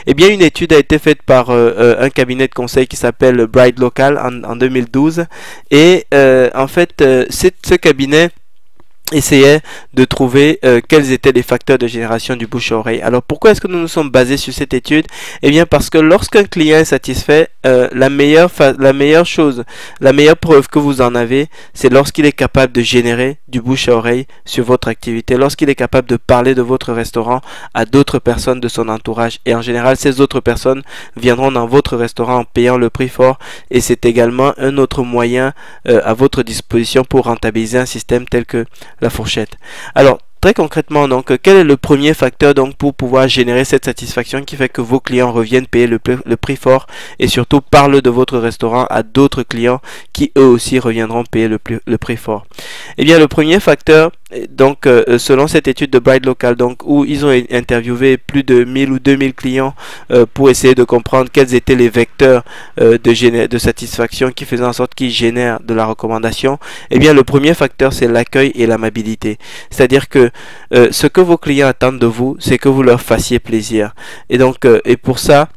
Eh bien, une étude a été faite par un cabinet de conseil qui s'appelle Bright Local en 2012 et en fait, ce cabinet essayait de trouver quels étaient les facteurs de génération du bouche à oreille. Alors pourquoi est-ce que nous nous sommes basés sur cette étude? Eh bien parce que lorsqu'un client est satisfait, la meilleure preuve que vous en avez, c'est lorsqu'il est capable de générer du bouche à oreille sur votre activité, lorsqu'il est capable de parler de votre restaurant à d'autres personnes de son entourage. Et en général, ces autres personnes viendront dans votre restaurant en payant le prix fort, et c'est également un autre moyen à votre disposition pour rentabiliser un système tel que la fourchette. Alors, très concrètement, donc, quel est le premier facteur donc pour pouvoir générer cette satisfaction qui fait que vos clients reviennent payer le prix fort et surtout parlent de votre restaurant à d'autres clients qui eux aussi reviendront payer le prix fort? Eh bien, le premier facteur, donc, selon cette étude de Bright Local, donc, où ils ont interviewé plus de 1000 ou 2000 clients pour essayer de comprendre quels étaient les vecteurs de satisfaction qui faisaient en sorte qu'ils génèrent de la recommandation. Eh bien, le premier facteur, c'est l'accueil et l'amabilité. C'est-à-dire que ce que vos clients attendent de vous, c'est que vous leur fassiez plaisir. Et donc, et pour ça,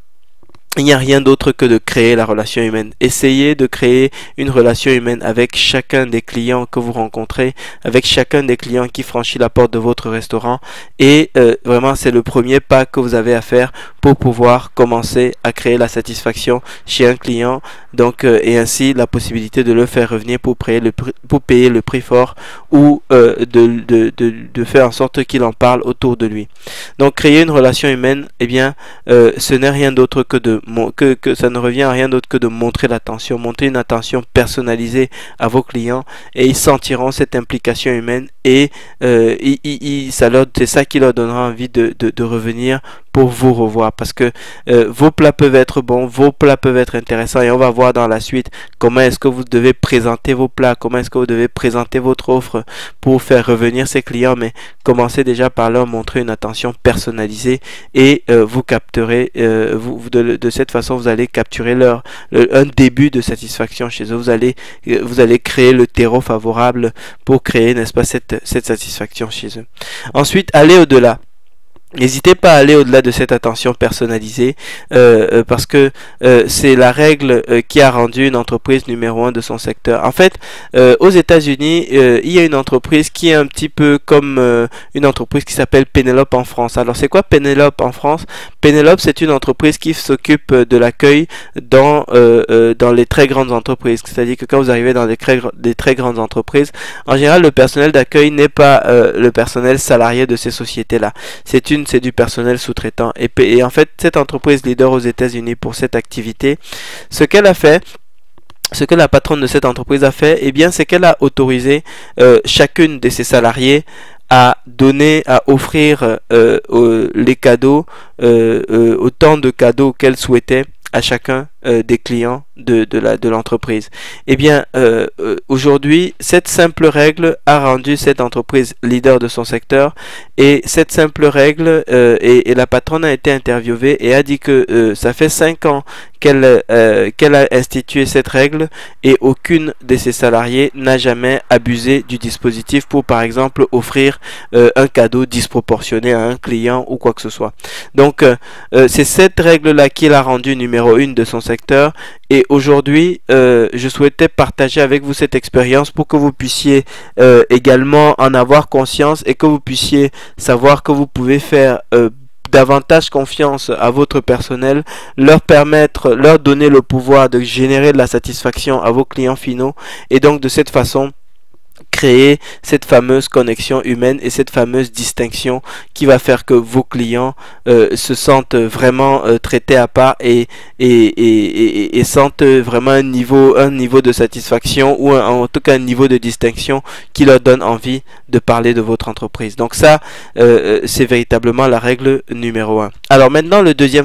il n'y a rien d'autre que de créer la relation humaine. Essayez de créer une relation humaine avec chacun des clients que vous rencontrez, avec chacun des clients qui franchit la porte de votre restaurant. Et vraiment, c'est le premier pas que vous avez à faire pour pouvoir commencer à créer la satisfaction chez un client. Donc, et ainsi la possibilité de le faire revenir pour payer le prix fort ou de faire en sorte qu'il en parle autour de lui. Donc, créer une relation humaine, eh bien, ce n'est rien d'autre que ça ne revient à rien d'autre que de montrer l'attention, montrer une attention personnalisée à vos clients, et ils sentiront cette implication humaine et c'est ça qui leur donnera envie de revenir pour vous revoir, parce que vos plats peuvent être bons, vos plats peuvent être intéressants, et on va voir dans la suite comment est-ce que vous devez présenter vos plats, comment est-ce que vous devez présenter votre offre pour faire revenir ces clients. Mais commencez déjà par leur montrer une attention personnalisée et vous capterez, de cette façon vous allez capturer un début de satisfaction chez eux. Vous allez créer le terreau favorable pour créer, n'est-ce pas, cette satisfaction chez eux. Ensuite, allez au-delà. N'hésitez pas à aller au-delà de cette attention personnalisée parce que c'est la règle qui a rendu une entreprise numéro 1 de son secteur. En fait, aux États-Unis, il y a une entreprise qui est un petit peu comme une entreprise qui s'appelle Penelope en France. Alors, c'est quoi Penelope en France? Penelope, c'est une entreprise qui s'occupe de l'accueil dans les très grandes entreprises. C'est-à-dire que quand vous arrivez dans des très grandes entreprises, en général, le personnel d'accueil n'est pas le personnel salarié de ces sociétés-là. C'est du personnel sous-traitant. Et en fait, cette entreprise leader aux États-Unis pour cette activité, ce qu'elle a fait, ce que la patronne de cette entreprise a fait, eh bien, c'est qu'elle a autorisé chacune de ses salariés à offrir les cadeaux, autant de cadeaux qu'elle souhaitait à chacun des clients de l'entreprise. Eh bien, aujourd'hui, cette simple règle a rendu cette entreprise leader de son secteur, et cette simple règle, et la patronne a été interviewée et a dit que ça fait 5 ans qu'elle a institué cette règle, et aucune de ses salariés n'a jamais abusé du dispositif pour, par exemple, offrir un cadeau disproportionné à un client ou quoi que ce soit. Donc, c'est cette règle-là qui l'a rendu numéro 1 de son secteur. Et aujourd'hui, je souhaitais partager avec vous cette expérience pour que vous puissiez également en avoir conscience, et que vous puissiez savoir que vous pouvez faire davantage confiance à votre personnel, leur donner le pouvoir de générer de la satisfaction à vos clients finaux, et donc de cette façon créer cette fameuse connexion humaine et cette fameuse distinction qui va faire que vos clients se sentent vraiment traités à part et sentent vraiment un niveau de satisfaction, ou en tout cas un niveau de distinction qui leur donne envie de parler de votre entreprise. Donc ça, c'est véritablement la règle numéro 1. Alors maintenant, le deuxième